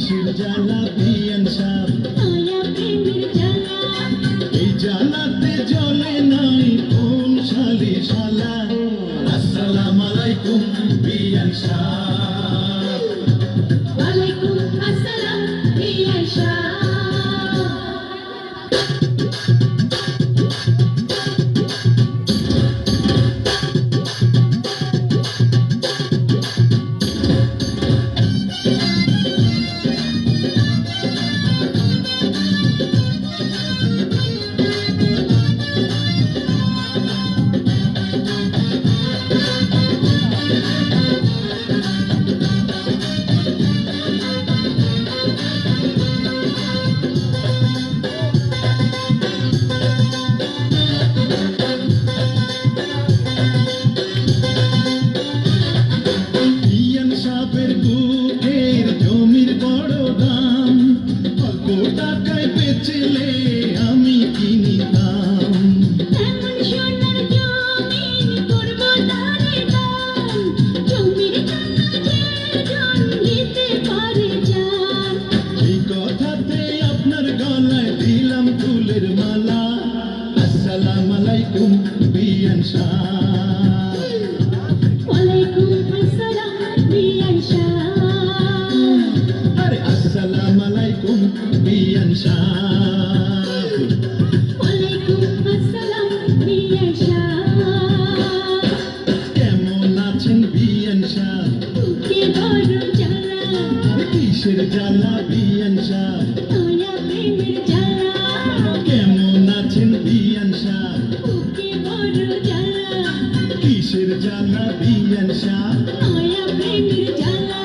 কিসের জ্বালা বিয়ান সাহ নয়া প্রেমের জ্বালা এই জ্বালাতে জ্বলে নাই কোন শালি শালা আসসালামু আলাইকুম বিয়ান সাহ ওয়ালাইকুম আসসালাম বিয়ান শাহ বিয়ান সাহেবের বুকের জমির বড় দাম অল্প টাকায় বেচলে আমি কিনিতাম এমন সোনার জমিন করব তারে দান জমির জন্য যে জন দিতে পারে জান এই কথাতে আপনার গলায় দিলাম ফুলের মালা আসসালামু আলাইকুম বিয়ান সাহ ওয়ালাইকুম আসসালাম বিয়ান শাহ আরে আসসালামু আলাইকুম বিয়ান সাহ ওয়ালাইকুম আসসালাম বিয়ান শাহ কেমন আছেন বিয়ান সাহ বুকে বড় জ্বালা কিসের জ্বালা বিয়ান সাহ নয়া প্রেমের জ্বালা কেমন আছেন বিয়ান সাহ বুকে বড় জ্বালা কিসের জ্বালা বিয়ান সাহ নয়া প্রেমের জ্বালা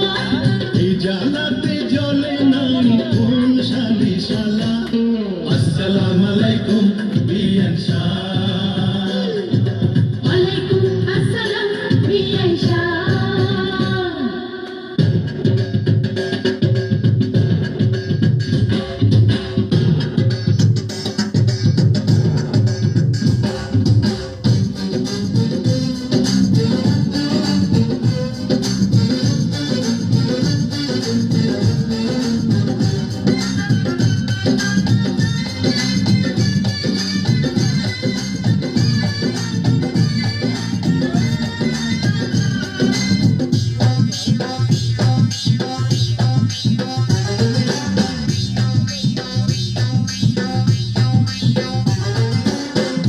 এই জ্বালাতে জ্বলে নাই কোন শালি শালা আসসালামু আলাইকুম বিয়ান সাহ ওয়ালাইকুম আসসালাম বিয়ান শাহ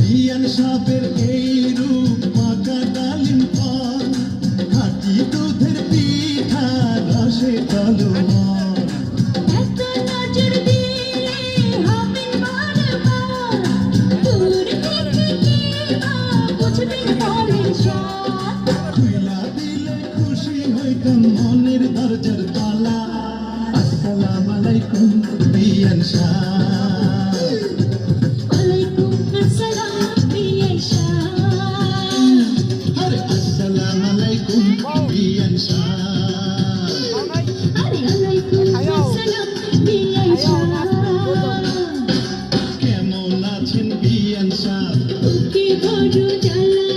বিয়ান সাহেবের এই রূপ মাখা ডালিম ফল খাঁটি দুধের পিঠা রসে তলমল এত নজর দিলে হবেন বারবার দূর থেকে কেবা বুঝবেন মনের স্বাদ খুইলা দিলে খুশি হইতাম মনের দরজার তালা আসসালামু আলাইকুম বিয়ান সাহ ওয়ালাইকুম আসসালাম বিয়ান শাহ আরে আসসালামু আলাইকুম বিয়ান সাহ আরে ওয়ালাইকুম আসসালাম বিয়ান শাহ কেমন আছেন বিয়ান সাহ বুকে বড় জ্বালা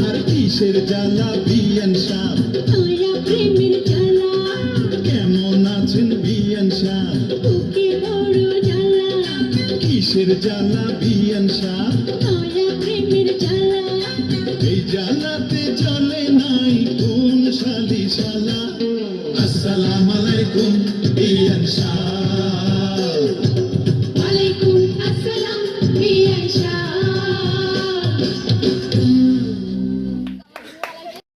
আর কিসের জ্বালা বিয়ান সাহ নয়া প্রেমের জ্বালা কেমন আছেন বিয়ান সাহ বুকে বড় জ্বালা কিসের জ্বালা বিয়ান সাহ নয়া প্রেমের জ্বালা এই জ্বালা